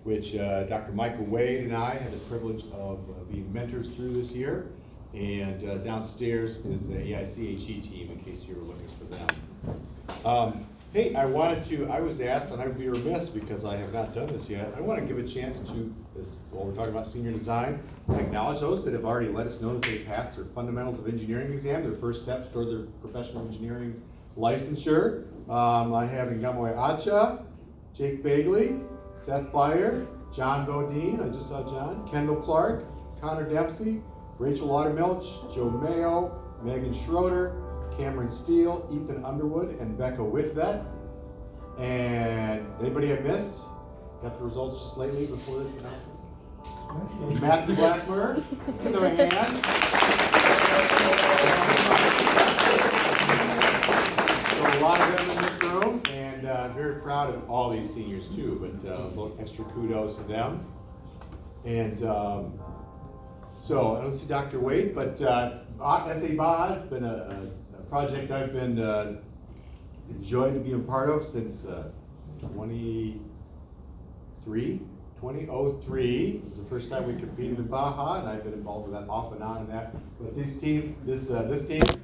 which Dr. Michael Wade and I had the privilege of being mentors through this year. And downstairs is the AICHE team, in case you were looking for them. Hey, I was asked, and I would be remiss because I have not done this yet, I want to give a chance to, while we're talking about senior design, acknowledge those that have already let us know that they passed their Fundamentals of Engineering exam, their first steps toward their professional engineering licensure. I have Ngamoy Acha, Jake Bagley, Seth Byer, John Bodine, I just saw John, Kendall Clark, Connor Dempsey, Rachel Laudermilch, Joe Mayo, Megan Schroeder, Cameron Steele, Ethan Underwood, and Becca Whitvet. And anybody I missed? Got the results just lately before this announcement? Matthew Blackmer, let's give them a hand. So a lot of them in this room, and I'm very proud of all these seniors too, but a little extra kudos to them. And so I don't see Dr. Wade, but SAE BAJA has been a project I've been enjoying to be a part of since 2003. It was the first time we competed in Baja, and I've been involved with that off and on in that. But this team is taking it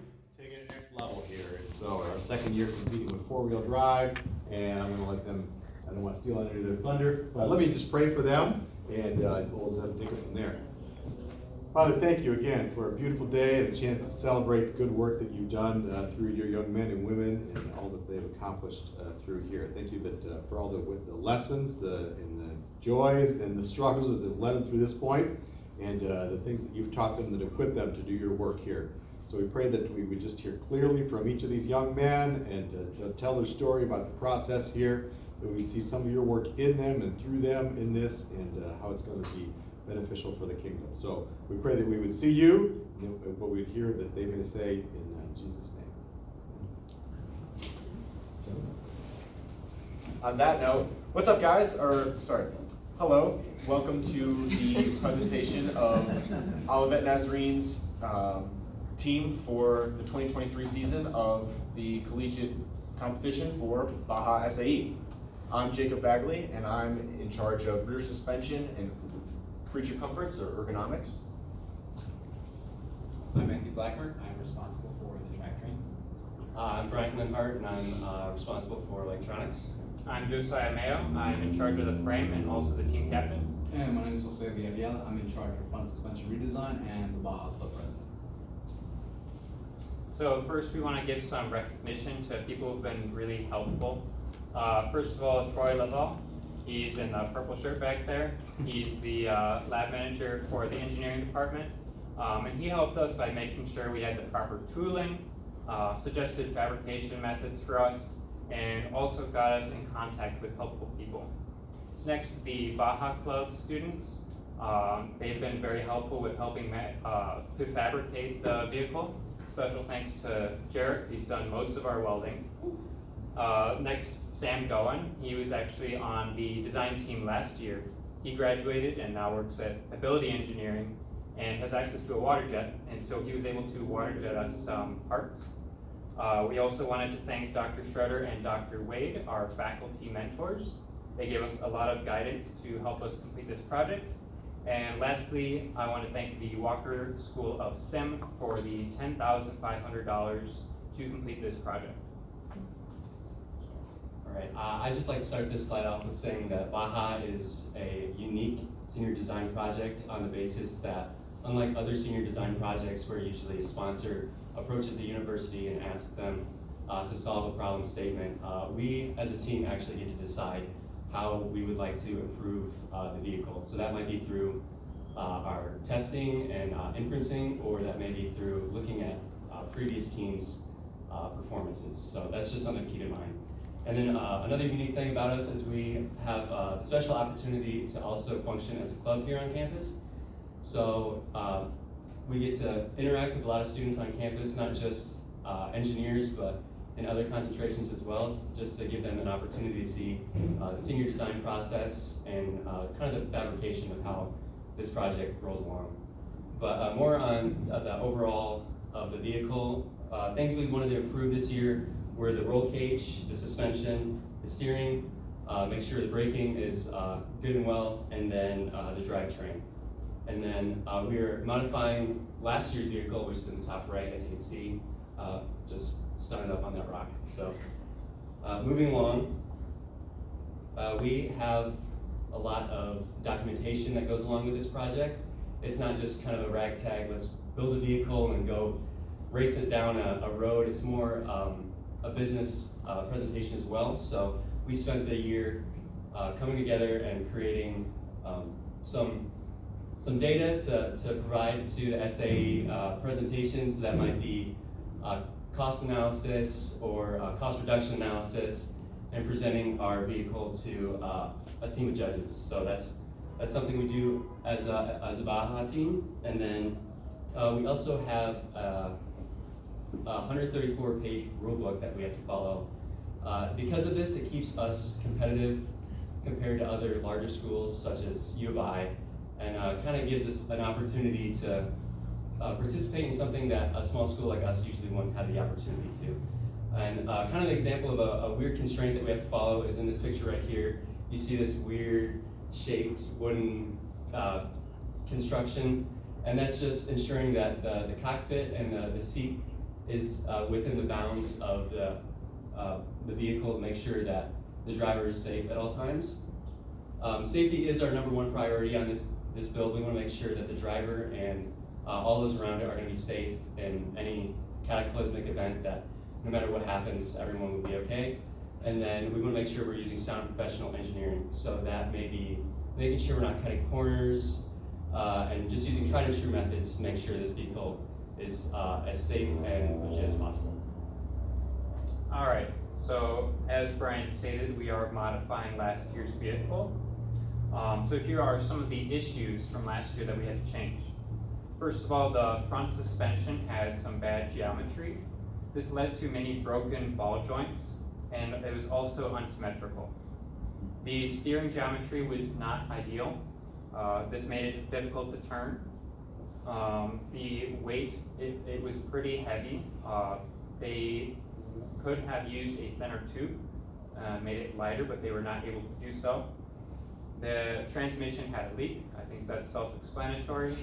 next level here. And so our second year competing with four-wheel drive, and I'm going to let them, I don't want to steal any of their thunder, but let me just pray for them, and we'll just have to take it from there. Father, thank you again for a beautiful day and a chance to celebrate the good work that you've done through your young men and women and all that they've accomplished through here. Thank you that for all the lessons and the joys and the struggles that have led them through this point, and the things that you've taught them that have equipped them to do your work here. So we pray that we would just hear clearly from each of these young men and to tell their story about the process here, that we see some of your work in them and through them in this, and how it's going to be beneficial for the kingdom. So we pray that we would see you, and what we'd hear that they're going to say in Jesus' name. On that note, what's up, guys? Hello. Welcome to the presentation of Olivet Nazarene's team for the 2023 season of the collegiate competition for Baja SAE. I'm Jacob Bagley, and I'm in charge of rear suspension and creature comforts or ergonomics. I'm Matthew Blackmer. I'm responsible for the track train. I'm Brian Linhart, and I'm responsible for electronics. I'm Josiah Mayo. I'm in charge of the frame and also the team captain. And my name is Jose Villarreal. I'm in charge of front suspension redesign and the Baja Club president. So first we want to give some recognition to people who've been really helpful. First of all, Troy Laval. He's in the purple shirt back there. He's the lab manager for the engineering department. And he helped us by making sure we had the proper tooling, suggested fabrication methods for us, and also got us in contact with helpful people. Next, the Baja Club students. They've been very helpful with helping to fabricate the vehicle. Special thanks to Jarek. He's done most of our welding. Next, Sam Goen. He was actually on the design team last year. He graduated and now works at Ability Engineering and has access to a water jet, and so he was able to water jet us some parts. We also wanted to thank Dr. Schroeder and Dr. Wade, our faculty mentors. They gave us a lot of guidance to help us complete this project. And lastly, I want to thank the Walker School of STEM for the $10,500 to complete this project. All right, I'd just like to start this slide off with saying that Baja is a unique senior design project on the basis that, unlike other senior design projects where usually a sponsor approaches the university and asks them to solve a problem statement, we as a team actually get to decide how we would like to improve the vehicle. So that might be through our testing and inferencing, or that may be through looking at previous teams' performances. So that's just something to keep in mind. And then another unique thing about us is we have a special opportunity to also function as a club here on campus. So we get to interact with a lot of students on campus, not just engineers, but in other concentrations as well, just to give them an opportunity to see the senior design process and kind of the fabrication of how this project rolls along. But more on the overall of the vehicle, things we wanted to improve this year were the roll cage, the suspension, the steering, make sure the braking is good and well, and then the drivetrain. And then we are modifying last year's vehicle, which is in the top right, as you can see, just stunned up on that rock. So moving along, we have a lot of documentation that goes along with this project. It's not just kind of a ragtag, let's build a vehicle and go race it down a road. It's more a business presentation as well. So we spent the year coming together and creating some data to provide to the SAE presentations that might be cost analysis or cost reduction analysis, and presenting our vehicle to a team of judges. So that's something we do as a BAJA team. And then we also have a 134-page rule book that we have to follow. Because of this, it keeps us competitive compared to other larger schools such as U of I, and kind of gives us an opportunity to participate in something that a small school like us usually wouldn't have the opportunity to. And kind of an example of a weird constraint that we have to follow is in this picture right here. You see this weird shaped wooden construction, and that's just ensuring that the cockpit and the seat is within the bounds of the vehicle to make sure that the driver is safe at all times. Safety is our #1 priority on this build. We want to make sure that the driver and all those around it are going to be safe in any cataclysmic event, that no matter what happens, everyone will be okay. And then we want to make sure we're using sound professional engineering. So that may be making sure we're not cutting corners and just using tried and true methods to make sure this vehicle is as safe and legit as possible. All right, so as Brian stated, we are modifying last year's vehicle. So here are some of the issues from last year that we had to change. First of all, the front suspension had some bad geometry. This led to many broken ball joints, and it was also unsymmetrical. The steering geometry was not ideal. This made it difficult to turn. The weight, it was pretty heavy. They could have used a thinner tube, made it lighter, but they were not able to do so. The transmission had a leak. I think that's self-explanatory.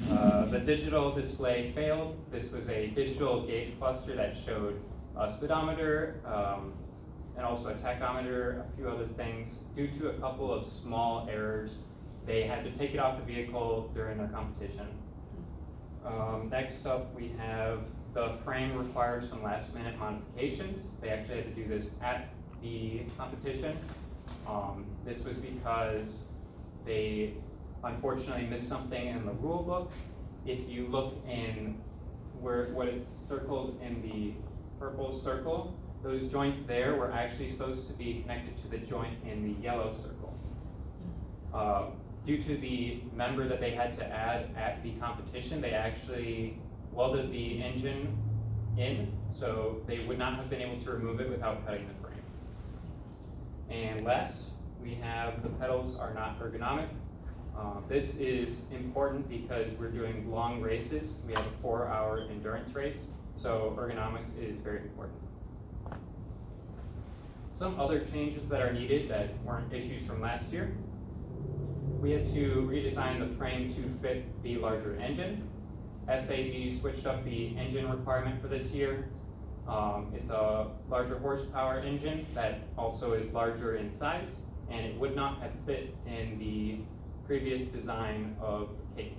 The digital display failed. This was a digital gauge cluster that showed a speedometer and also a tachometer, a few other things. Due to a couple of small errors, they had to take it off the vehicle during their competition. Next up, we have the frame required some last-minute modifications. They actually had to do this at the competition. This was because they unfortunately missed something in the rule book. If you look in what it's circled in the purple circle, those joints there were actually supposed to be connected to the joint in the yellow circle. Due to the member that they had to add at the competition, they actually welded the engine in, so they would not have been able to remove it without cutting the frame. And last, we have the pedals are not ergonomic. This is important because we're doing long races. We have a 4-hour endurance race, so ergonomics is very important. Some other changes that are needed that weren't issues from last year. We had to redesign the frame to fit the larger engine. SAE switched up the engine requirement for this year. It's a larger horsepower engine that also is larger in size, and it would not have fit in the previous design of the cage.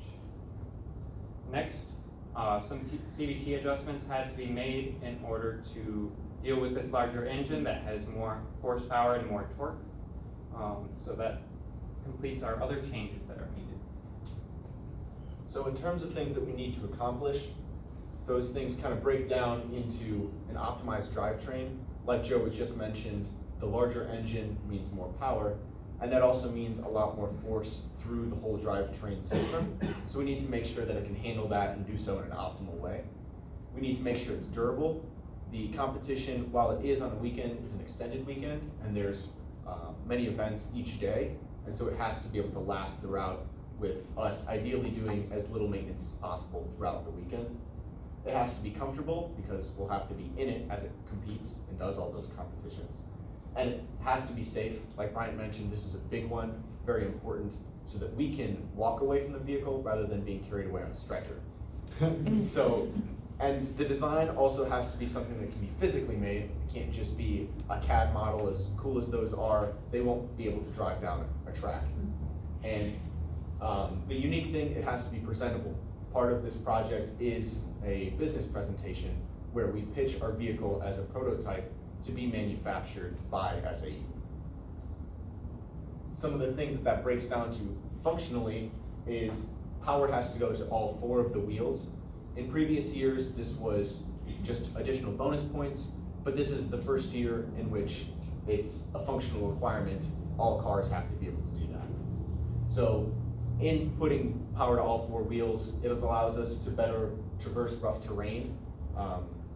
Next, some CVT adjustments had to be made in order to deal with this larger engine that has more horsepower and more torque. So that completes our other changes that are needed. So in terms of things that we need to accomplish, those things kind of break down into an optimized drivetrain. Like Joe was just mentioned, the larger engine means more power, and that also means a lot more force through the whole drivetrain system. So we need to make sure that it can handle that and do so in an optimal way. We need to make sure it's durable. The competition, while it is on a weekend, is an extended weekend, and there's many events each day, and so it has to be able to last throughout, with us ideally doing as little maintenance as possible throughout the weekend. It has to be comfortable because we'll have to be in it as it competes and does all those competitions. And it has to be safe. Like Bryant mentioned, this is a big one, very important, so that we can walk away from the vehicle rather than being carried away on a stretcher. So, and the design also has to be something that can be physically made. It can't just be a CAD model. As cool as those are, they won't be able to drive down a track. And the unique thing, it has to be presentable. Part of this project is a business presentation where we pitch our vehicle as a prototype to be manufactured by SAE. Some of the things that breaks down to functionally is power has to go to all 4 of the wheels. In previous years, this was just additional bonus points, but this is the first year in which it's a functional requirement. All cars have to be able to do that. So in putting power to all 4 wheels, it allows us to better traverse rough terrain.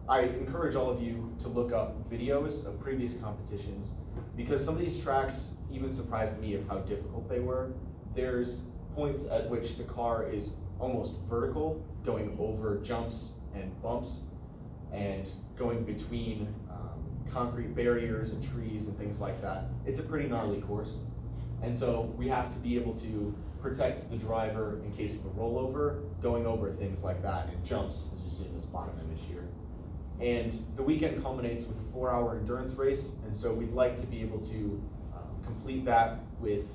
I encourage all of you to look up videos of previous competitions, because some of these tracks even surprised me of how difficult they were. There's points at which the car is almost vertical, going over jumps and bumps, and going between concrete barriers and trees and things like that. It's a pretty gnarly course. And so we have to be able to protect the driver in case of a rollover, going over things like that, and jumps, as you see in this bottom image here. And the weekend culminates with a 4-hour endurance race, and so we'd like to be able to complete that with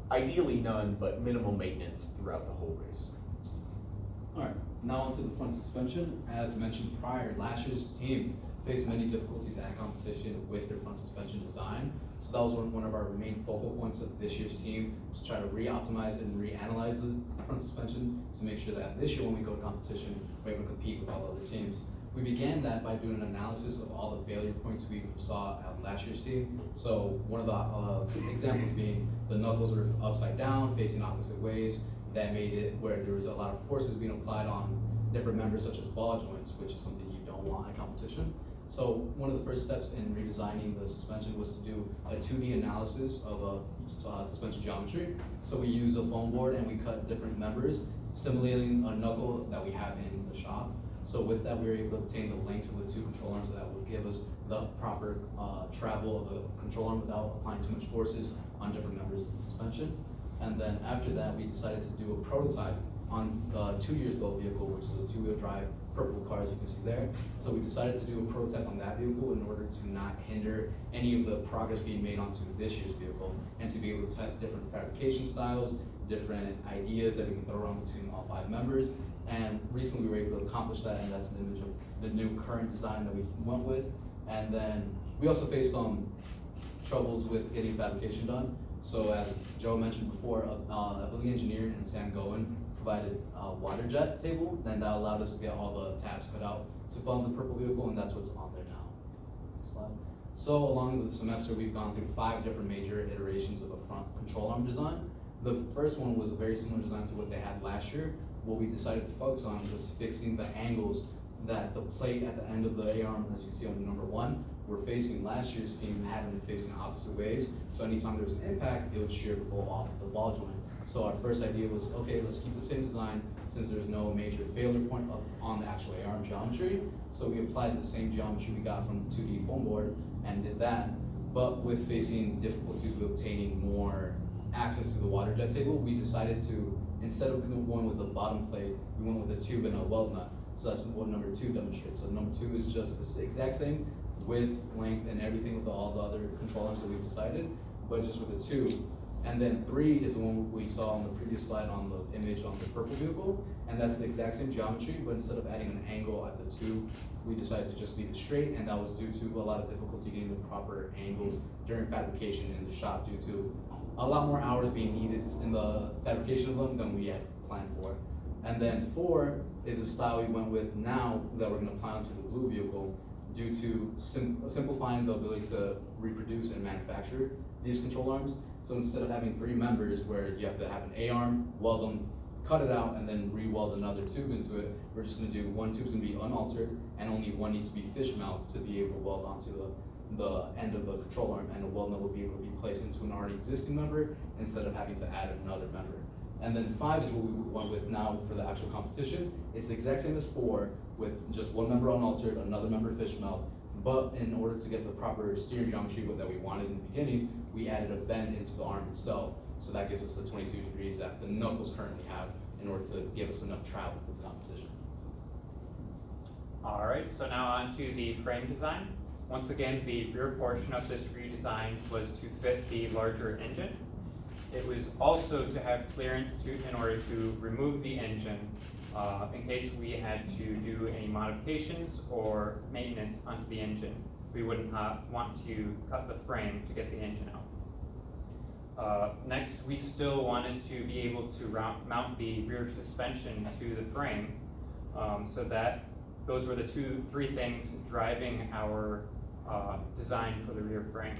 ideally none, but minimal maintenance throughout the whole race. Alright, now onto the front suspension. As mentioned prior, last year's team faced many difficulties at competition with their front suspension design. So that was one of our main focal points of this year's team, to try to re-optimize and reanalyze the front suspension to make sure that this year when we go to competition, we're able to compete with all other teams. We began that by doing an analysis of all the failure points we saw at last year's team. So one of the examples being the knuckles were upside down, facing opposite ways. That made it where there was a lot of forces being applied on different members, such as ball joints, which is something you don't want in competition. So one of the first steps in redesigning the suspension was to do a 2D analysis of a suspension geometry. So we use a foam board and we cut different members, simulating a knuckle that we have in the shop. So with that, we were able to obtain the lengths of the 2 control arms that would give us the proper travel of the control arm without applying too much forces on different members of the suspension. And then after that, we decided to do a prototype on the 2 years ago vehicle, which is a 2-wheel drive purple car, as you can see there. So we decided to do a prototype on that vehicle in order to not hinder any of the progress being made onto this year's vehicle, and to be able to test different fabrication styles, different ideas that we can throw around between all 5 members. And recently we were able to accomplish that, and that's an image of the new current design that we went with. And then we also faced some troubles with getting fabrication done. So as Joe mentioned before, a building engineer in San Goen provided a water jet table, and that allowed us to get all the tabs cut out to put on the purple vehicle, and that's what's on there now. Next slide. So along the semester, we've gone through 5 different major iterations of a front control arm design. The first one was a very similar design to what they had last year. What we decided to focus on was fixing the angles that the plate at the end of the A-arm, as you can see on number 1, we're facing. Last year's team had them facing opposite ways. So anytime there was an impact, it would shear the ball off the ball joint. So our first idea was, okay, let's keep the same design since there's no major failure point on the actual A-arm geometry. So we applied the same geometry we got from the 2D foam board and did that. But with facing difficulties with obtaining more access to the water jet table, we decided to, instead of going with the bottom plate, we went with a tube and a weld nut. So that's what number 2 demonstrates. So number 2 is just the exact same width, length, and everything with all the other control arms that we've decided, but just with a tube. And then 3 is the one we saw on the previous slide on the image on the purple vehicle, and that's the exact same geometry, but instead of adding an angle at the tube, we decided to just leave it straight, and that was due to a lot of difficulty getting the proper angles during fabrication in the shop due to a lot more hours being needed in the fabrication of them than we had planned for. And then 4 is a style we went with now that we're gonna apply onto the blue vehicle due to simplifying the ability to reproduce and manufacture these control arms. So instead of having 3 members where you have to have an A-arm, weld them, cut it out, and then re-weld another tube into it, we're just gonna do 1 tube's gonna be unaltered, and only 1 needs to be fish mouth to be able to weld onto the end of the control arm, and a weld nut will be able to be placed into an already existing member instead of having to add another member. And then 5 is what we went with now for the actual competition. It's the exact same as 4, with just 1 member unaltered, another member fish melt, But in order to get the proper steering geometry that we wanted in the beginning, we added a bend into the arm itself. So that gives us the 22 degrees that the knuckles currently have in order to give us enough travel for the competition. All right, so now on to the frame design. Once again, the rear portion of this redesign was to fit the larger engine. It was also to have clearance in order to remove the engine in case we had to do any modifications or maintenance onto the engine. We wouldn't want to cut the frame to get the engine out. Next, we still wanted to be able to mount the rear suspension to the frame, so that those were the three things driving our design for the rear frame.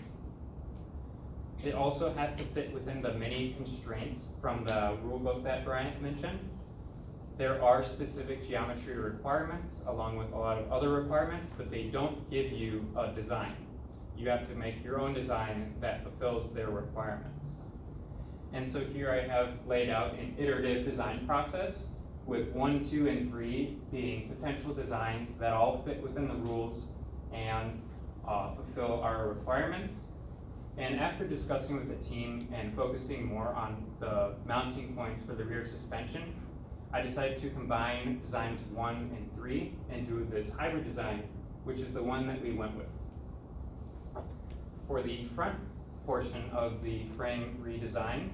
It also has to fit within the many constraints from the rulebook that Bryant mentioned. There are specific geometry requirements along with a lot of other requirements, but they don't give you a design. You have to make your own design that fulfills their requirements. And so here I have laid out an iterative design process with 1, 2, and 3 being potential designs that all fit within the rules and fulfill our requirements. And after discussing with the team and focusing more on the mounting points for the rear suspension, I decided to combine designs 1 and 3 into this hybrid design, which is the one that we went with. For the front portion of the frame redesign,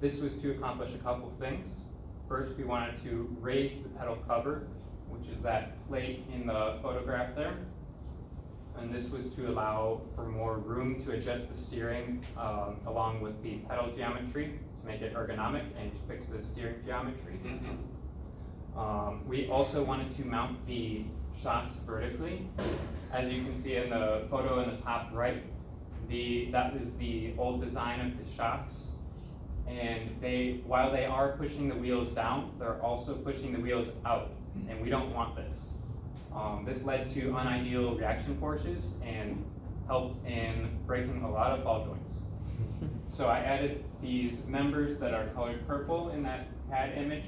this was to accomplish a couple things. First, we wanted to raise the pedal cover, which is that plate in the photograph there. And this was to allow for more room to adjust the steering along with the pedal geometry to make it ergonomic and to fix the steering geometry. We also wanted to mount the shocks vertically. As you can see in the photo in the top right, that is the old design of the shocks. And while they are pushing the wheels down, they're also pushing the wheels out, and we don't want this. This led to unideal reaction forces and helped in breaking a lot of ball joints. So I added these members that are colored purple in that CAD image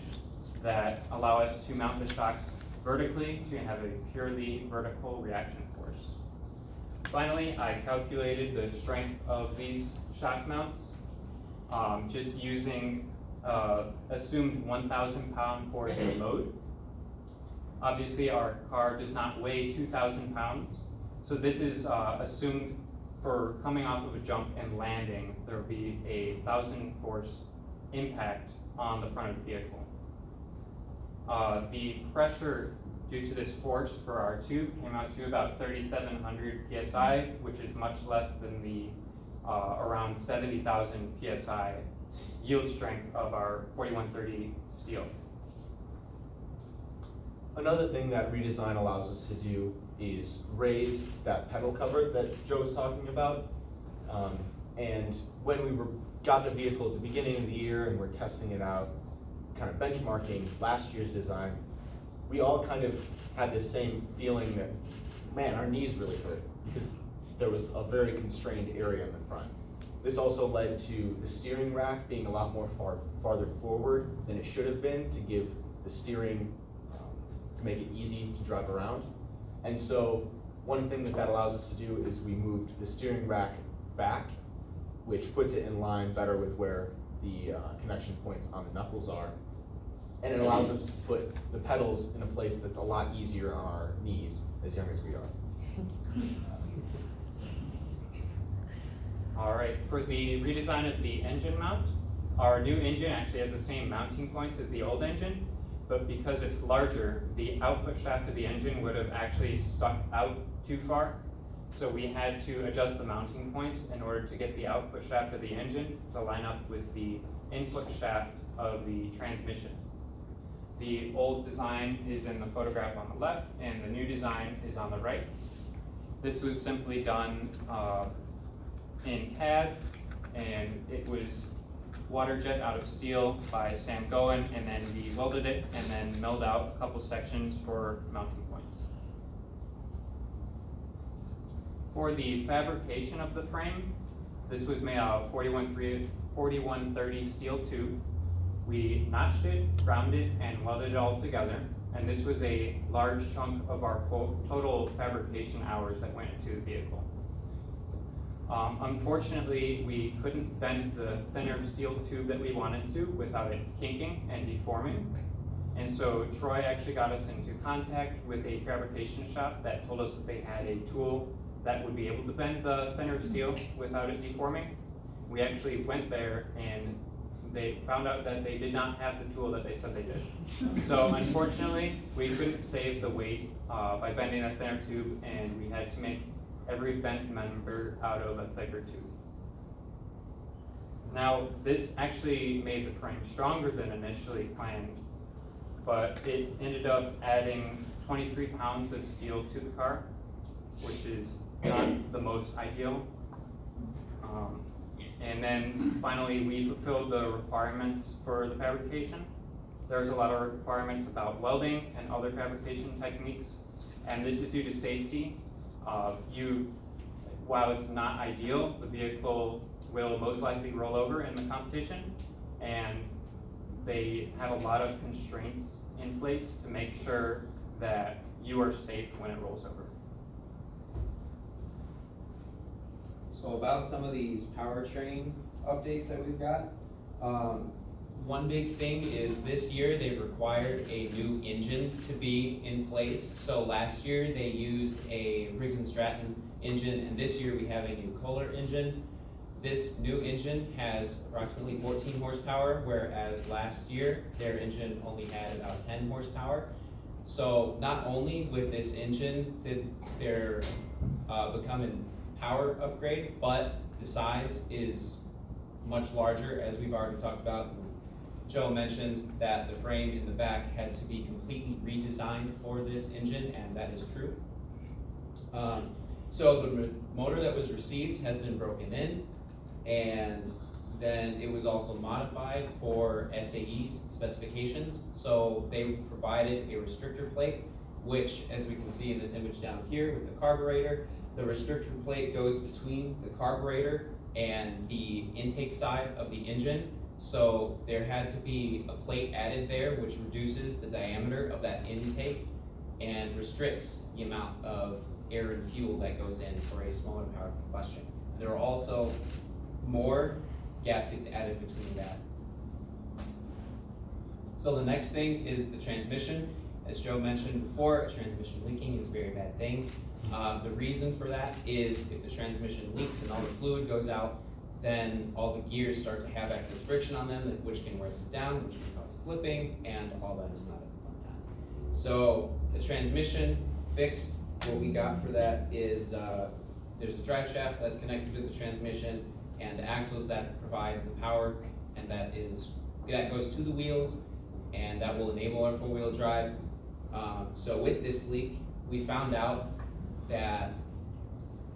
that allow us to mount the shocks vertically to have a purely vertical reaction force. Finally, I calculated the strength of these shock mounts just using assumed 1,000 pound force load. Obviously, our car does not weigh 2,000 pounds, so this is assumed for coming off of a jump and landing, there will be a 1,000 force impact on the front of the vehicle. The pressure due to this force for our tube came out to about 3,700 psi, which is much less than the around 70,000 psi yield strength of our 4130 steel. Another thing that redesign allows us to do is raise that pedal cover that Joe was talking about. And when we got the vehicle at the beginning of the year and we're testing it out, kind of benchmarking last year's design, we all kind of had this same feeling that, man, our knees really hurt because there was a very constrained area in the front. This also led to the steering rack being a lot more farther forward than it should have been to give the steering to make it easy to drive around. And so one thing that allows us to do is we moved the steering rack back, which puts it in line better with where the connection points on the knuckles are. And it allows us to put the pedals in a place that's a lot easier on our knees, as young as we are. All right, for the redesign of the engine mount, our new engine actually has the same mounting points as the old engine, but because it's larger, the output shaft of the engine would have actually stuck out too far. So we had to adjust the mounting points in order to get the output shaft of the engine to line up with the input shaft of the transmission. The old design is in the photograph on the left, and the new design is on the right. This was simply done in CAD, and it was water jet out of steel by Sam Goen, and then we welded it and then milled out a couple sections for mounting points. For the fabrication of the frame, this was made out of 4130 steel tube. We notched it, rounded, and welded it all together. And this was a large chunk of our total fabrication hours that went into the vehicle. Unfortunately, we couldn't bend the thinner steel tube that we wanted to without it kinking and deforming. And so Troy actually got us into contact with a fabrication shop that told us that they had a tool that would be able to bend the thinner steel without it deforming. We actually went there and they found out that they did not have the tool that they said they did. So unfortunately, we couldn't save the weight by bending a thinner tube, and we had to make every bent member out of a thicker tube. Now, this actually made the frame stronger than initially planned, but it ended up adding 23 pounds of steel to the car, which is not the most ideal. And then finally, we fulfilled the requirements for the fabrication. There's a lot of requirements about welding and other fabrication techniques, and this is due to safety. While it's not ideal, the vehicle will most likely roll over in the competition, and they have a lot of constraints in place to make sure that you are safe when it rolls over. So about some of these powertrain updates that we've got. One big thing is this year they've required a new engine to be in place. So last year they used a Briggs & Stratton engine, and this year we have a new Kohler engine. This new engine has approximately 14 horsepower, whereas last year their engine only had about 10 horsepower. So not only with this engine did there become an power upgrade, but the size is much larger, as we've already talked about. Joe mentioned that the frame in the back had to be completely redesigned for this engine, and that is true. So the motor that was received has been broken in, and then it was also modified for SAE's specifications. So they provided a restrictor plate, which, as we can see in this image down here with the carburetor, the restrictor plate goes between the carburetor and the intake side of the engine. So there had to be a plate added there, which reduces the diameter of that intake and restricts the amount of air and fuel that goes in for a smaller power combustion. There are also more gaskets added between that. So the next thing is the transmission. As Joe mentioned before, transmission leaking is a very bad thing. The reason for that is if the transmission leaks and all the fluid goes out, then all the gears start to have excess friction on them, which can wear them down, which can cause slipping, and all that is not a fun time. So the transmission fixed, what we got for that is there's a drive shaft that's connected to the transmission, and the axles that provides the power, and that goes to the wheels, and that will enable our four-wheel drive. So with this leak, we found out that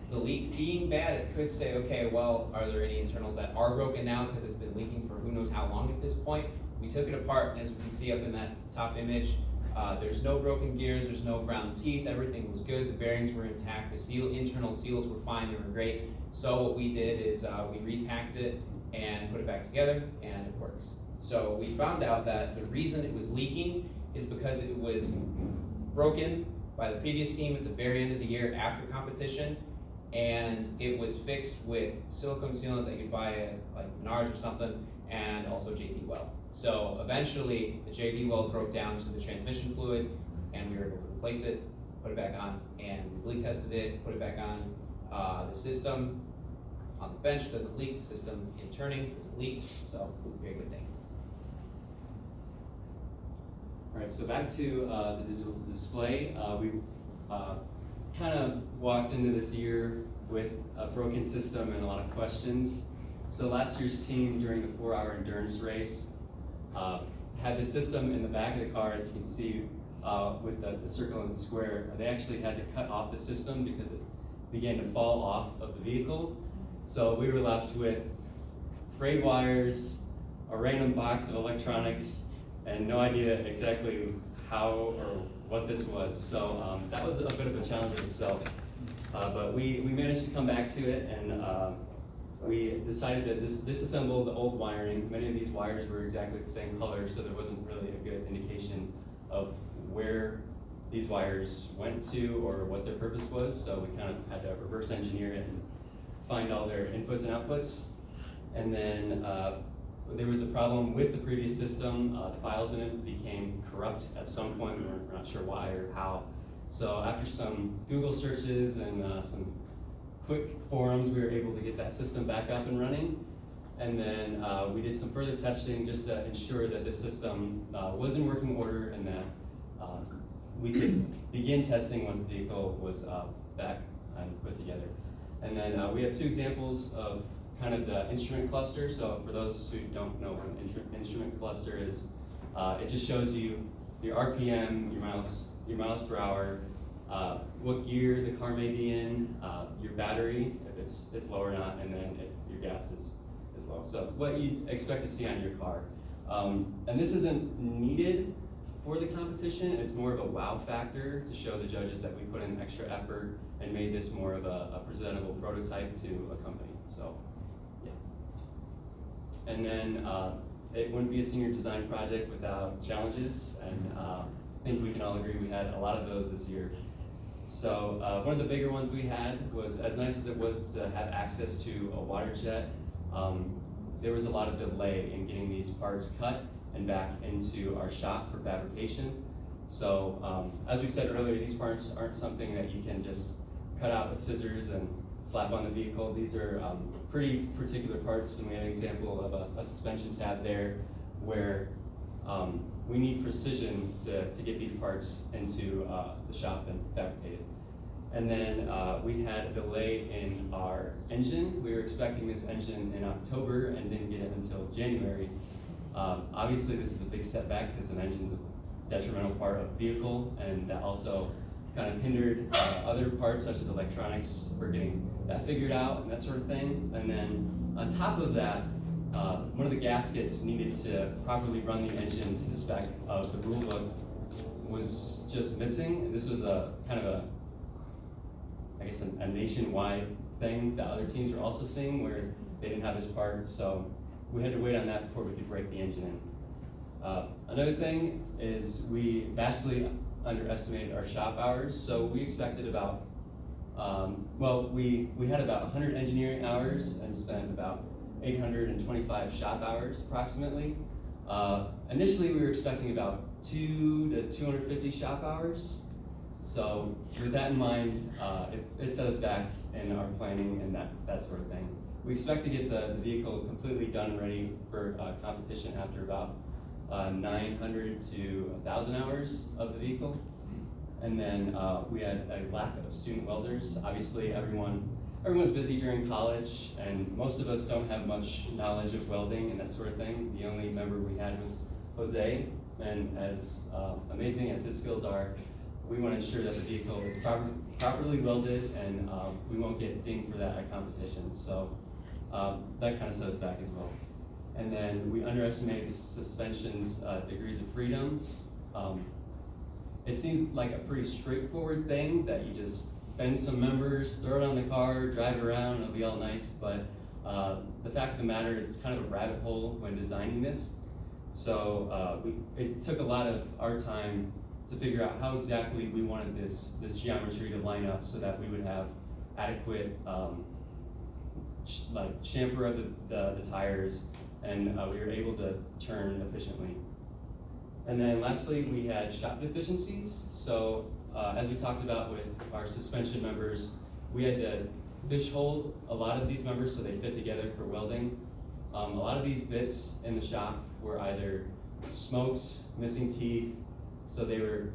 the leak being bad, it could say, okay, well, are there any internals that are broken now because it's been leaking for who knows how long at this point? We took it apart, and as you can see up in that top image, there's no broken gears, there's no ground teeth, everything was good, the bearings were intact, the internal seals were fine, they were great. So what we did is we repacked it and put it back together, and it works. So we found out that the reason it was leaking is because it was broken by the previous team at the very end of the year after competition, and it was fixed with silicone sealant that you'd buy at like Menards or something, and also JB Weld. So eventually the JB Weld broke down to the transmission fluid, and we were able to replace it, put it back on, and we've leak tested it, put it back on. The system on the bench doesn't leak, the system in turning doesn't leak, so very good thing. All right, so back to the digital display. We kind of walked into this year with a broken system and a lot of questions. So last year's team, during the 4-hour endurance race, had the system in the back of the car, as you can see with the circle and the square. They actually had to cut off the system because it began to fall off of the vehicle. So we were left with frayed wires, a random box of electronics, and no idea exactly how or what this was. So that was a bit of a challenge in itself. But we managed to come back to it and we decided to disassemble the old wiring. Many of these wires were exactly the same color, so there wasn't really a good indication of where these wires went to or what their purpose was. So we kind of had to reverse engineer it and find all their inputs and outputs. And then there was a problem with the previous system. The files in it became corrupt at some point. We're not sure why or how. So after some Google searches and some quick forums, we were able to get that system back up and running. And then we did some further testing just to ensure that the system was in working order and that we could begin testing once the vehicle was back and put together. And then we have two examples of kind of the instrument cluster. So for those who don't know what an instrument cluster is, it just shows you your RPM, your miles per hour, what gear the car may be in, your battery, if it's low or not, and then if your gas is low. So what you'd expect to see on your car. And this isn't needed for the competition. It's more of a wow factor to show the judges that we put in extra effort and made this more of a presentable prototype to a company. So, yeah. And then it wouldn't be a senior design project without challenges, and I think we can all agree we had a lot of those this year. So one of the bigger ones we had was, as nice as it was to have access to a water jet, there was a lot of delay in getting these parts cut and back into our shop for fabrication. So as we said earlier, these parts aren't something that you can just cut out with scissors and slap on the vehicle. These are pretty particular parts, and we have an example of a suspension tab there where we need precision to get these parts into the shop and fabricated. And then we had a delay in our engine. We were expecting this engine in October and didn't get it until January. Obviously, this is a big setback because an engine is a detrimental part of the vehicle, and that also kind of hindered other parts such as electronics for getting that figured out and that sort of thing. And then on top of that, one of the gaskets needed to properly run the engine to the spec of the rule book was just missing. And this was a kind of a nationwide thing that other teams were also seeing where they didn't have this part. So we had to wait on that before we could break the engine in. Another thing is we vastly underestimated our shop hours. So we expected about, we had about 100 engineering hours and spent about 825 shop hours approximately. Initially we were expecting about 200 to 250 shop hours. So with that in mind, it set us back in our planning and that sort of thing. We expect to get the vehicle completely done and ready for competition after about 900 to 1,000 hours of the vehicle. And then we had a lack of student welders. Obviously everyone's busy during college, and most of us don't have much knowledge of welding and that sort of thing. The only member we had was Jose, and as amazing as his skills are, we want to ensure that the vehicle is properly welded, and we won't get dinged for that at competition. So that kind of set us back as well. And then we underestimated the suspension's degrees of freedom. It seems like a pretty straightforward thing that you just bend some members, throw it on the car, drive it around, it'll be all nice. But the fact of the matter is it's kind of a rabbit hole when designing this. So it took a lot of our time to figure out how exactly we wanted this geometry to line up so that we would have adequate chamfer of the tires, and we were able to turn efficiently. And then lastly, we had shop deficiencies. So as we talked about with our suspension members, we had to fish hold a lot of these members so they fit together for welding. A lot of these bits in the shop were either smoked, missing teeth, so they were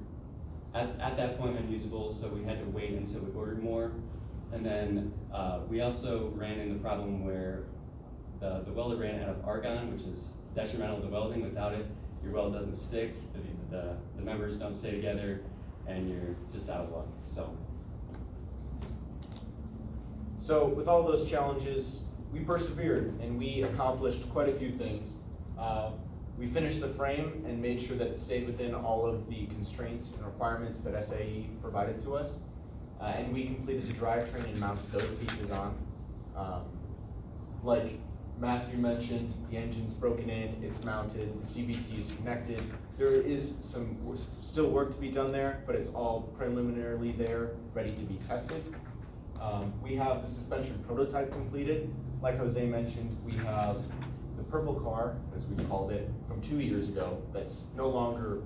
at that point unusable, so we had to wait until we ordered more. And then we also ran into the problem where the welder ran out of argon, which is detrimental to welding. Without it, your weld doesn't stick, the members don't stay together, and you're just out of luck. So with all those challenges, we persevered and we accomplished quite a few things. We finished the frame and made sure that it stayed within all of the constraints and requirements that SAE provided to us. And we completed the drivetrain and mounted those pieces on. like Matthew mentioned, the engine's broken in, it's mounted, the CVT is connected. There is some still work to be done there, but it's all preliminarily there, ready to be tested. We have the suspension prototype completed. Like Jose mentioned, we have the purple car, as we've called it, from 2 years ago, that's no longer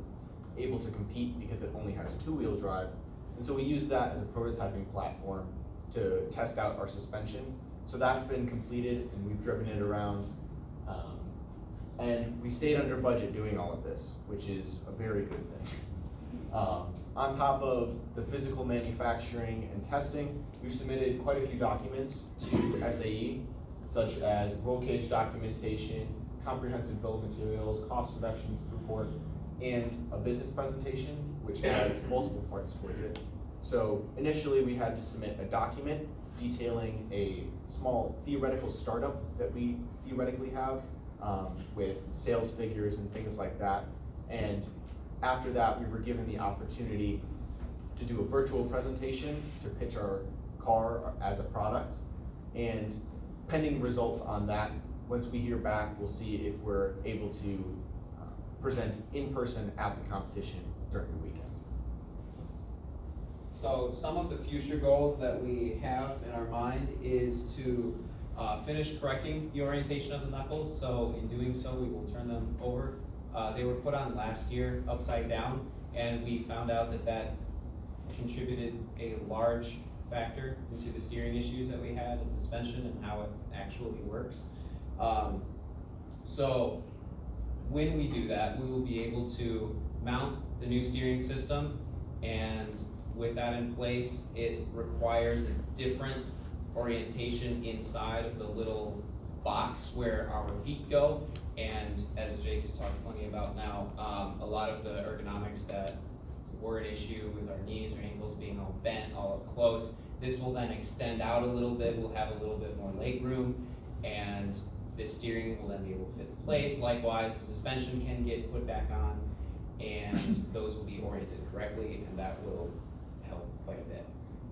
able to compete because it only has 2-wheel drive. And so we use that as a prototyping platform to test out our suspension. So that's been completed and we've driven it around. And we stayed under budget doing all of this, which is a very good thing. On top of the physical manufacturing and testing, we've submitted quite a few documents to SAE, such as roll cage documentation, comprehensive bill of materials, cost reductions report, and a business presentation, which has multiple parts towards it. So initially we had to submit a document detailing a small theoretical startup that we theoretically have with sales figures and things like that. And after that, we were given the opportunity to do a virtual presentation to pitch our car as a product. And pending results on that, once we hear back, we'll see if we're able to present in person at the competition during the weekend. So some of the future goals that we have in our mind is to finish correcting the orientation of the knuckles. So in doing so, we will turn them over. They were put on last year upside down, and we found out that that contributed a large factor into the steering issues that we had in suspension and how it actually works. So when we do that, we will be able to mount the new steering system, and with that in place, it requires a different orientation inside of the little box where our feet go. And as Jake has talked plenty about now, a lot of the ergonomics that were an issue with our knees or ankles being all bent, all up close, this will then extend out a little bit. We'll have a little bit more leg room, and the steering will then be able to fit in place. Likewise, the suspension can get put back on, and those will be oriented correctly, and that will help quite a bit.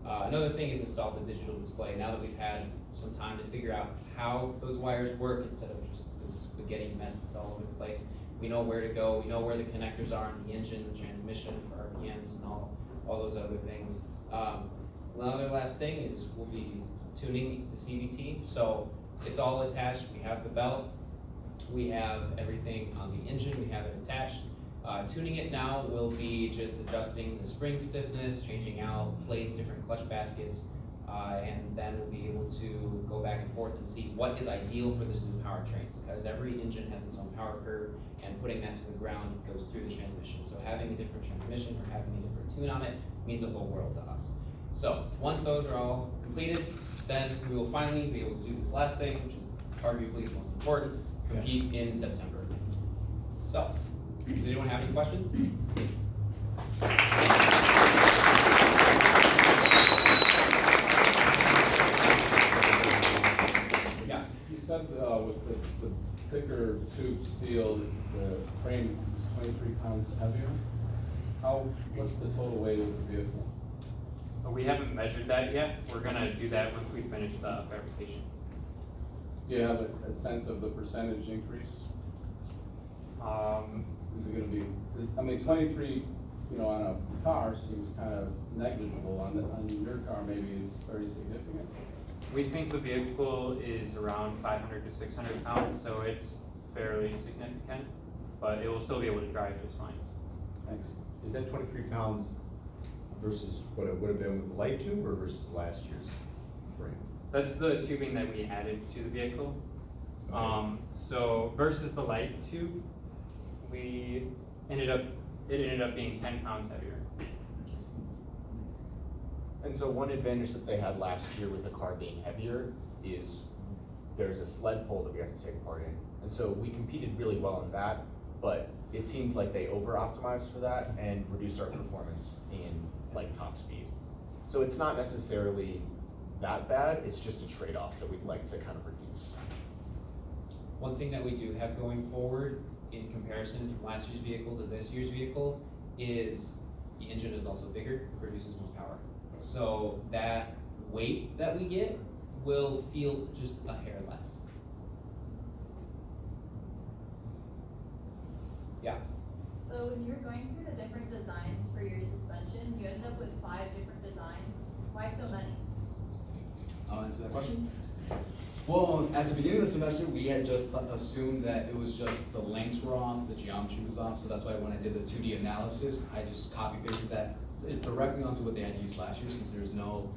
Another thing is install the digital display. Now that we've had some time to figure out how those wires work instead of just this spaghetti mess that's all over the place, we know where to go, we know where the connectors are in the engine, the transmission for RPMs and all those other things. Another last thing is we'll be tuning the CVT. So it's all attached. We have the belt, we have everything on the engine, we have it attached. Tuning it now will be just adjusting the spring stiffness, changing out plates, different clutch baskets, and then we'll be able to go back and forth and see what is ideal for this new powertrain, because every engine has its own power curve, and putting that to the ground goes through the transmission. So having a different transmission or having a different tune on it means the whole world to us. So once those are all completed, then we will finally be able to do this last thing, which is arguably the most important, compete in September. So, does anyone have any questions? Yeah. You said with the thicker tube steel, the frame is 23 pounds heavier. What's the total weight of the vehicle? We haven't measured that yet. We're gonna do that once we finish the fabrication. Do you have a sense of the percentage increase? Is it gonna be, I mean, 23, on a car seems kind of negligible. On your car, maybe it's very significant. We think the vehicle is around 500 to 600 pounds, so it's fairly significant, but it will still be able to drive just fine. Thanks. Is that 23 pounds versus what it would have been with the light tube, or versus last year's frame? That's the tubing that we added to the vehicle. So versus the light tube, it ended up being 10 pounds heavier. And so one advantage that they had last year with the car being heavier is there's a sled pull that we have to take part in. And so we competed really well in that, but it seemed like they over-optimized for that and reduced our performance in like top speed. So it's not necessarily that bad, it's just a trade-off that we'd like to kind of reduce. One thing that we do have going forward in comparison from last year's vehicle to this year's vehicle is the engine is also bigger, produces more power. So that weight that we get will feel just a hair less. Yeah. So when you were going through the different designs for your suspension, you ended up with 5 different designs. Why so many? I'll answer that question. Well, at the beginning of the semester, we had just assumed that it was just the lengths were off, the geometry was off, so that's why when I did the 2D analysis, I just copy pasted that directly onto what they had used last year, since there's no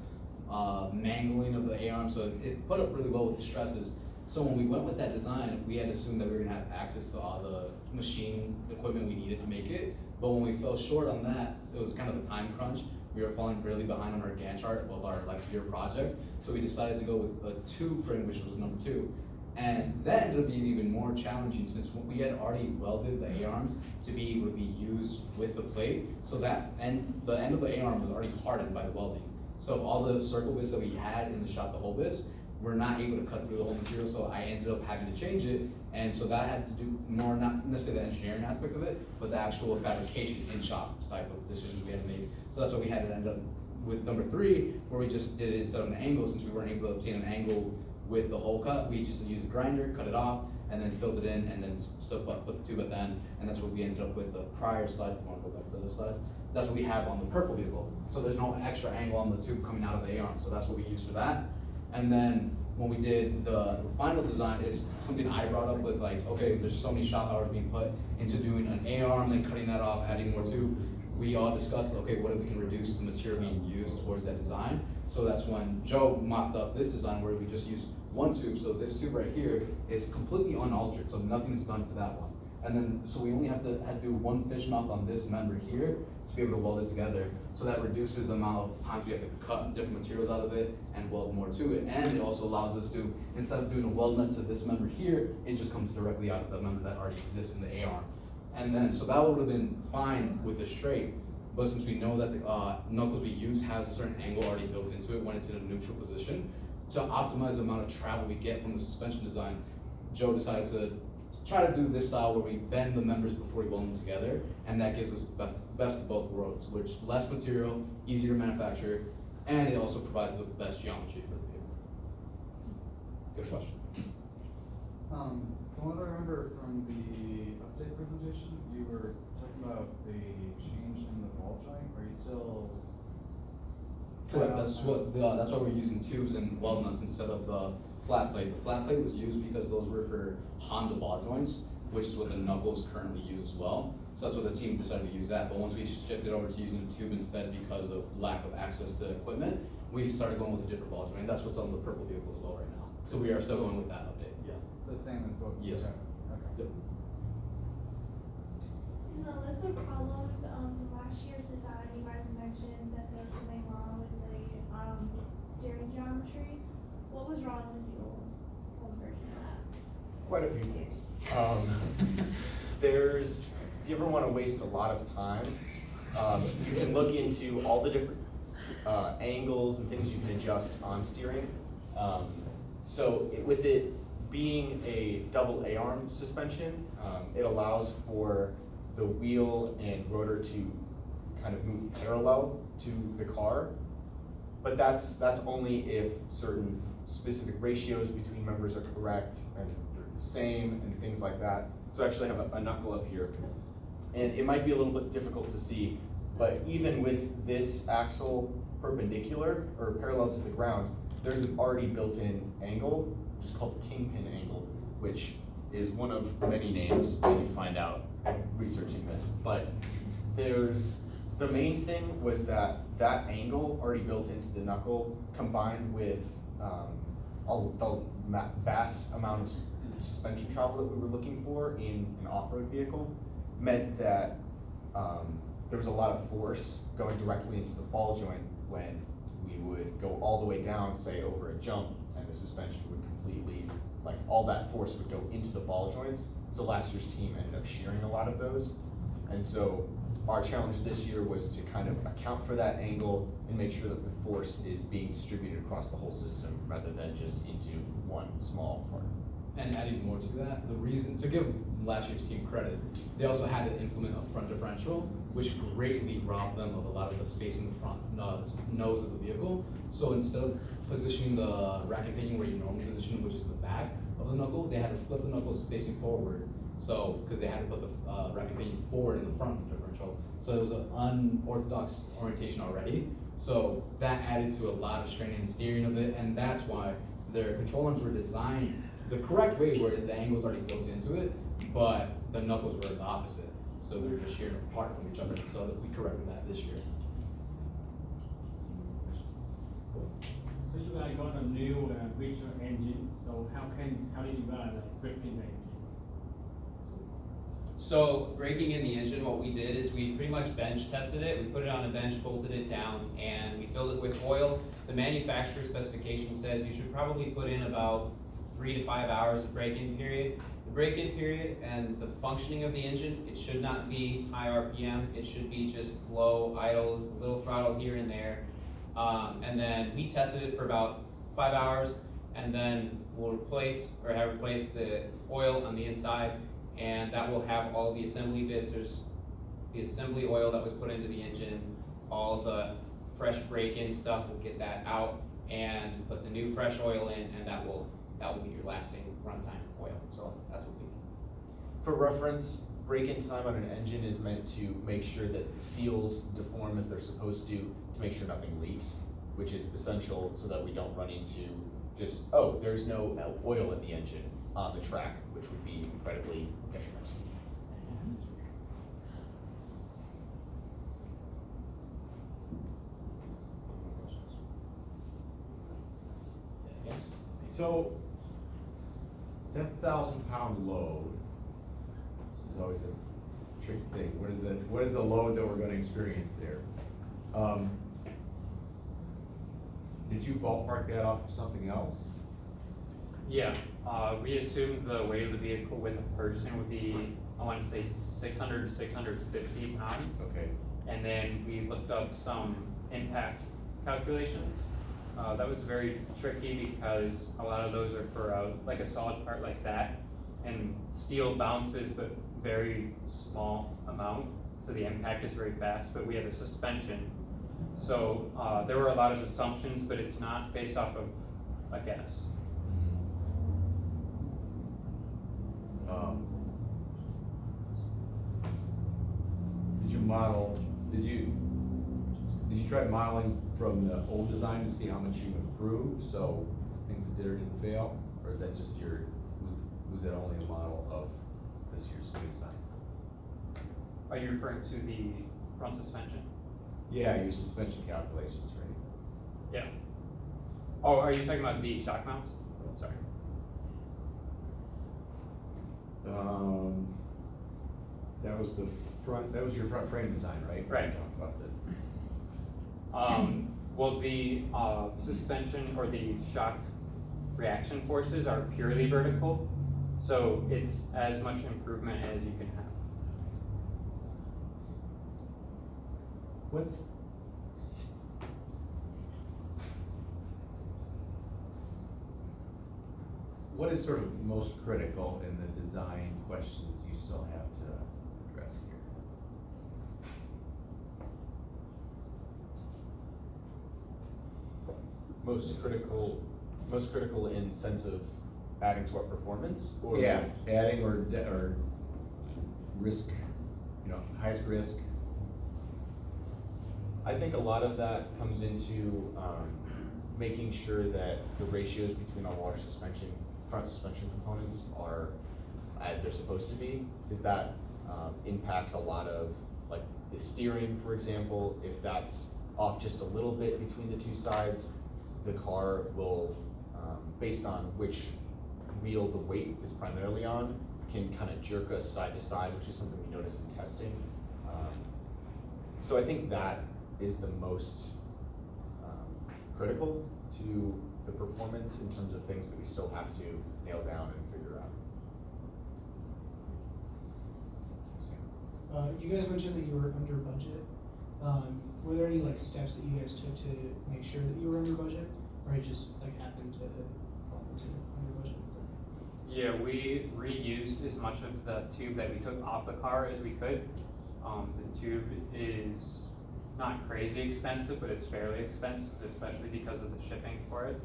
mangling of the A-arm, so it put up really well with the stresses. So when we went with that design, we had assumed that we were gonna have access to all the machine equipment we needed to make it, but when we fell short on that, it was kind of a time crunch. We were falling really behind on our Gantt chart with our year project, so we decided to go with a tube frame, which was number 2. And that ended up being even more challenging since we had already welded the A-arms to be able to be used with the plate, so that the end of the A-arm was already hardened by the welding. So all the circle bits that we had in the shop, the hole bits, we're not able to cut through the whole material, so I ended up having to change it, and so that had to do more, not necessarily the engineering aspect of it, but the actual fabrication in shops type of decisions we had to make. So that's why we had to end up with number 3, where we just did it instead of an angle, since we weren't able to obtain an angle with the hole cut, we just used a grinder, cut it off, and then filled it in, and then put the tube at the end, and that's what we ended up with the prior slide. If you want to go back to this slide, that's what we have on the purple vehicle. So there's no extra angle on the tube coming out of the A-arm, so that's what we used for that. And then when we did the final design, is something I brought up with okay, there's so many shop hours being put into doing an A-arm, then cutting that off, adding more tube. We all discussed, okay, what if we can reduce the material being used towards that design? So that's when Joe mocked up this design where we just used 1 tube. So this tube right here is completely unaltered, so nothing's done to that one. And then, so we only have to do 1 fish mouth on this member here to be able to weld this together. So that reduces the amount of times we have to cut different materials out of it and weld more to it. And it also allows us to, instead of doing a weld nut to this member here, it just comes directly out of the member that already exists in the A-arm. And then, so that would have been fine with the straight, but since we know that the knuckles we use has a certain angle already built into it when it's in a neutral position, to optimize the amount of travel we get from the suspension design, Joe decided to try to do this style where we bend the members before we weld them together, and that gives us the best of both worlds, which less material, easier to manufacture, and it also provides the best geometry for the vehicle. Good question. From what I remember from the update presentation, you were talking about the change in the ball joint. Are you still? Correct. That's why we're using tubes and weld nuts instead of the flat plate. The flat plate was used because those were for Honda ball joints, which is what the knuckles currently use as well. So that's what the team decided to use that. But once we shifted over to using a tube instead because of lack of access to equipment, we started going with a different ball joint. That's what's on the purple vehicle as well right now. So we are still going with that update. Yeah. The same as what? Yes. Okay. Yep. In the list of problems from last year's design, you guys mentioned that there was something wrong with the steering geometry. What was wrong with the old version of that? Quite a few things. If you ever want to waste a lot of time, you can look into all the different angles and things you can adjust on steering. With it being a double A-arm suspension, it allows for the wheel and rotor to kind of move parallel to the car, but that's only if certain specific ratios between members are correct and they're the same and things like that. So I actually have a knuckle up here, and it might be a little bit difficult to see, but even with this axle perpendicular or parallel to the ground, there's an already built-in angle, which is called the kingpin angle, which is one of many names that you find out researching this. But the main thing was that angle already built into the knuckle, combined with the vast amount of suspension travel that we were looking for in an off-road vehicle, meant that there was a lot of force going directly into the ball joint when we would go all the way down, say over a jump, and the suspension would completely, all that force would go into the ball joints. So last year's team ended up shearing a lot of those. And so our challenge this year was to kind of account for that angle and make sure that the force is being distributed across the whole system rather than just into one small part. And adding more to that, the reason, to give last year's team credit, they also had to implement a front differential, which greatly robbed them of a lot of the space in the front nose of the vehicle. So instead of positioning the rack and pinion where you normally position, which is the back of the knuckle, they had to flip the knuckles facing forward So, because they had to put the rack pinion forward in the front of the differential, so it was an unorthodox orientation already. So that added to a lot of strain in the steering of it, and that's why their control arms were designed the correct way, where the angle's already built into it, but the knuckles were the opposite. So they were just shearing apart from each other, so that we corrected that this year. So you guys got a new richer engine. So how did you guys break in the engine? So breaking in the engine, what we did is we pretty much bench tested it. We put it on a bench, bolted it down, and we filled it with oil. The manufacturer specification says you should probably put in about 3 to 5 hours of break-in period. The break-in period and the functioning of the engine, it should not be high RPM. It should be just low, idle, little throttle here and there. And then we tested it for about 5 hours, and then we'll replace the oil on the inside, and that will have all the assembly bits. There's the assembly oil that was put into the engine, all the fresh break-in stuff, we'll get that out and put the new fresh oil in, and that will be your lasting runtime oil. So that's what we do. For reference, break-in time on an engine is meant to make sure that the seals deform as they're supposed to make sure nothing leaks, which is essential so that we don't run into just, oh, there's no oil in the engine on the track, which would be incredibly detrimental. So, that 1,000-pound load, this is always a tricky thing. What is the load that we're gonna experience there? Did you ballpark that off of something else? Yeah, we assumed the weight of the vehicle with a person would be, I want to say 600 to 650 pounds. Okay. And then we looked up some impact calculations. That was very tricky because a lot of those are for like a solid part like that, and steel bounces but very small amount, so the impact is very fast, but we have a suspension. So there were a lot of assumptions, but it's not based off of a guess. Did you try modeling from the old design to see how much you've improved, so things that did or didn't fail? Or is that just was that only a model of this year's new design? Are you referring to the front suspension? Yeah, your suspension calculations, right? Yeah. Oh, are you talking about the shock mounts? Sorry. That was your front frame design, right? Right. We talked about that. Well, the suspension or the shock reaction forces are purely vertical, so it's as much improvement as you can have. What is sort of most critical in the design questions you still have to address here? Most critical in sense of adding to our performance, or Yeah, adding or risk, highest risk. I think a lot of that comes into making sure that the ratios between our front suspension components are as they're supposed to be, because that impacts a lot of, like, the steering, for example. If that's off just a little bit between the two sides, the car will, based on which wheel the weight is primarily on, can kind of jerk us side to side, which is something we noticed in testing. So I think that is the most critical to the performance in terms of things that we still have to nail down and figure out. You guys mentioned that you were under budget. Were there any steps that you guys took to make sure that you were under budget, or it just happened to fall into under budget? Yeah, we reused as much of the tube that we took off the car as we could. The tube is not crazy expensive, but it's fairly expensive, especially because of the shipping for it.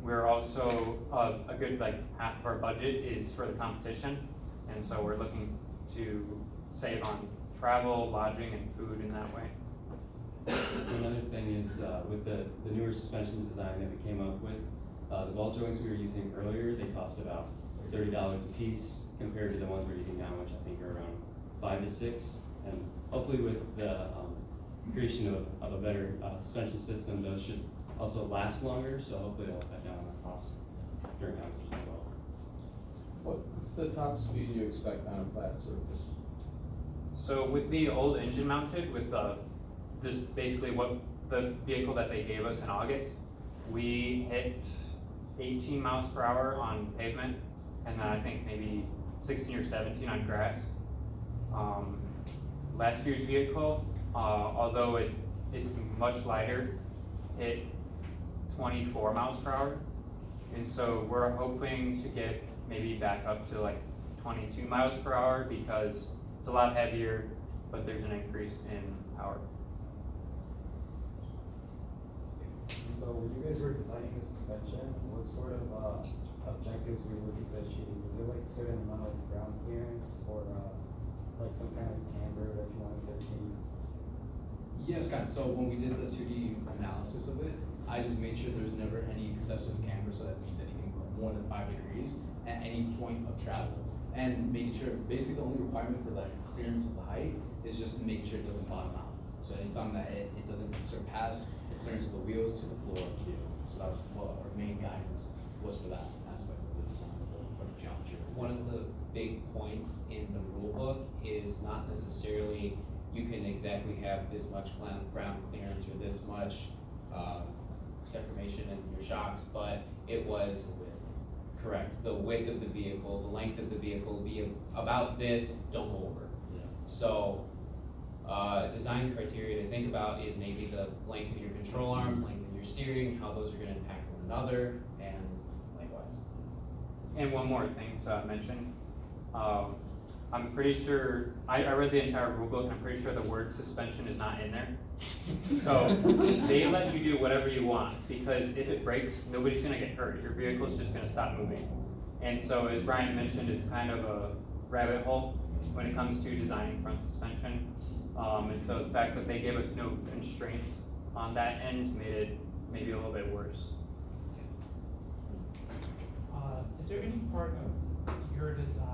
We're also, a good like half of our budget is for the competition. And so we're looking to save on travel, lodging, and food in that way. Another thing is with the newer suspensions design that we came up with, the ball joints we were using earlier, they cost about $30 a piece compared to the ones we're using now, which I think are around 5 to 6. And hopefully with the creation of a better suspension system, those should also last longer, so hopefully they'll cut down on the costs during competition as well. What's the top speed you expect on a flat surface? So with the old engine mounted, with just basically what the vehicle that they gave us in August, we hit 18 miles per hour on pavement, and then I think maybe 16 or 17 on grass. Last year's vehicle, although it's much lighter, hit 24 miles per hour. And so we're hoping to get maybe back up to like 22 miles per hour because it's a lot heavier, but there's an increase in power. So when you guys were designing the suspension, what sort of objectives were you looking to achieve? Was there like a certain amount of ground clearance or like some kind of camber that you wanted to achieve? Yes, kind of. So when we did the 2D analysis of it, I just made sure there was never any excessive camber, so that means anything more than 5 degrees at any point of travel. And making sure, basically the only requirement for like clearance of the height is just making sure it doesn't bottom out. So anytime that it doesn't surpass the clearance of the wheels to the floor of the vehicle. So that was what our main guidance was for that aspect of the design of the geometry. One of the big points in the rule book is not necessarily you can exactly have this much ground clearance or this much deformation in your shocks, but it was correct. The width of the vehicle, the length of the vehicle be about this, don't go over. Yeah. So design criteria to think about is maybe the length of your control arms, length of your steering, how those are going to impact one another, and likewise. And one more thing to mention. I'm pretty sure, I read the entire rule book and I'm pretty sure the word suspension is not in there. So they let you do whatever you want because if it breaks, nobody's gonna get hurt. Your vehicle's just gonna stop moving. And so as Brian mentioned, it's kind of a rabbit hole when it comes to designing front suspension. And so the fact that they gave us no constraints on that end made it maybe a little bit worse. Is there any part of your design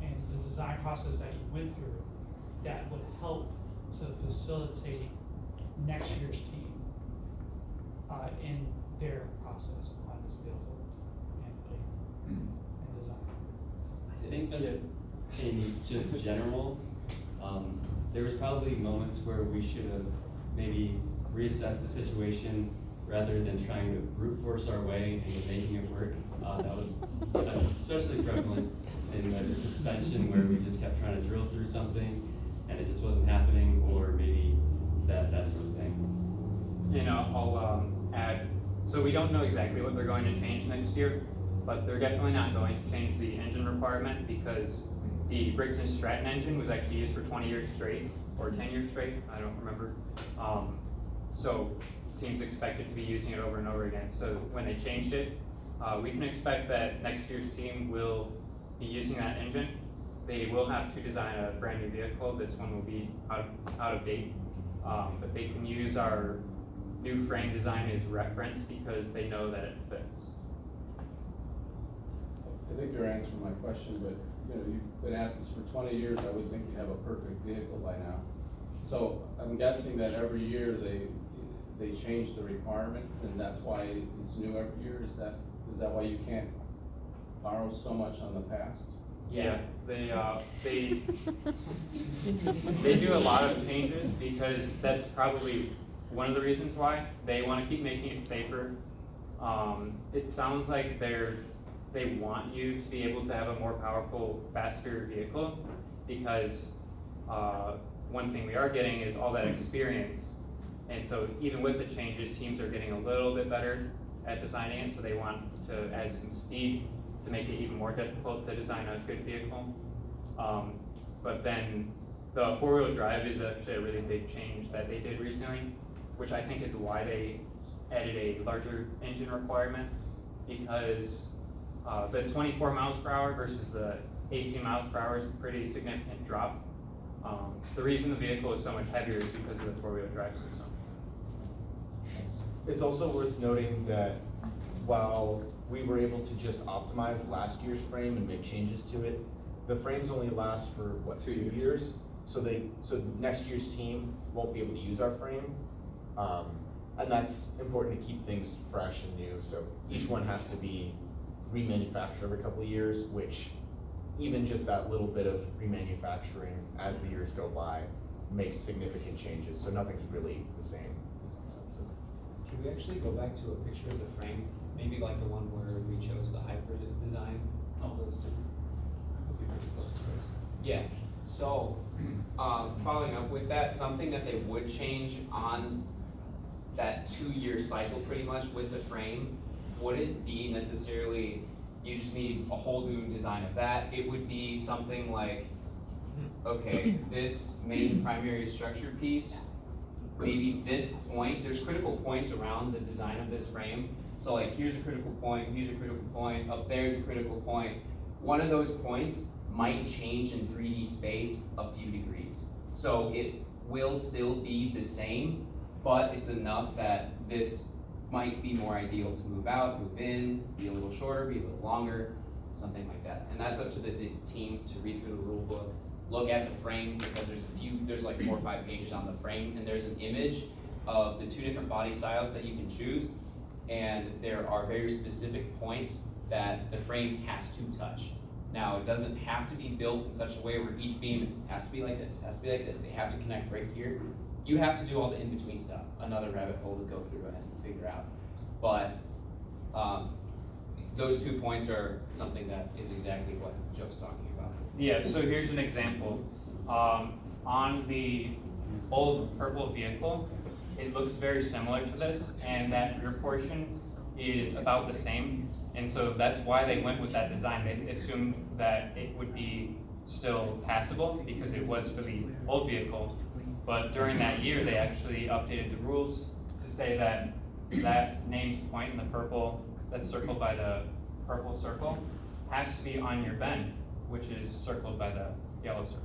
and the design process that you went through that would help to facilitate next year's team in their process on this vehicle and design? I think that in just general, there was probably moments where we should have maybe reassessed the situation rather than trying to brute force our way into making it work. That was especially prevalent in the suspension where we just kept trying to drill through something and it just wasn't happening, or maybe that sort of thing. You know, I'll add, so we don't know exactly what they're going to change next year, but they're definitely not going to change the engine requirement because the Briggs & Stratton engine was actually used for 20 years straight, or 10 years straight, I don't remember. So teams expected to be using it over and over again. So when they changed it, we can expect that next year's team will be using that engine. They will have to design a brand new vehicle. This one will be out of date, but they can use our new frame design as reference because they know that it fits. I think you're answering my question, but you know, you've been at this for 20 years. I would think you have a perfect vehicle by now. So I'm guessing that every year they change the requirement, and that's why it's new every year. Is that why you can't borrow so much on the past? Yeah, they do a lot of changes because that's probably one of the reasons why they want to keep making it safer. It sounds like they want you to be able to have a more powerful, faster vehicle because one thing we are getting is all that experience. And so even with the changes, teams are getting a little bit better at designing it, so they want to add some speed to make it even more difficult to design a good vehicle. But then the four-wheel drive is actually a really big change that they did recently, which I think is why they added a larger engine requirement because the 24 miles per hour versus the 18 miles per hour is a pretty significant drop. The reason the vehicle is so much heavier is because of the four-wheel drive system. It's also worth noting that while we were able to just optimize last year's frame and make changes to it, the frames only last for what, 2 years? So next year's team won't be able to use our frame. And that's important to keep things fresh and new. So each one has to be remanufactured every couple of years, which even just that little bit of remanufacturing as the years go by makes significant changes. So nothing's really the same in some senses. Can we actually go back to a picture of the frame? Maybe like the one where we chose the hybrid design? All those two. Would be pretty close to this. Yeah, so, following up with that, something that they would change on that 2-year cycle pretty much with the frame wouldn't be necessarily, you just need a whole new design of that. It would be something like, okay, this main primary structure piece, maybe this point, there's critical points around the design of this frame. So like, here's a critical point, here's a critical point, up there's a critical point. One of those points might change in 3D space a few degrees. So it will still be the same, but it's enough that this might be more ideal to move out, move in, be a little shorter, be a little longer, something like that. And that's up to the team to read through the rule book, look at the frame, because there's like 4 or 5 pages on the frame, and there's an image of the 2 different body styles that you can choose, and there are very specific points that the frame has to touch. Now, it doesn't have to be built in such a way where each beam has to be like this, has to be like this, they have to connect right here. You have to do all the in-between stuff, another rabbit hole to go through and figure out. But those 2 points are something that is exactly what Joe's talking about. Yeah, so here's an example. On the old purple vehicle, it looks very similar to this, and that rear portion is about the same. And so that's why they went with that design. They assumed that it would be still passable because it was for the old vehicle. But during that year, they actually updated the rules to say that that named point in the purple, that's circled by the purple circle, has to be on your bend, which is circled by the yellow circle.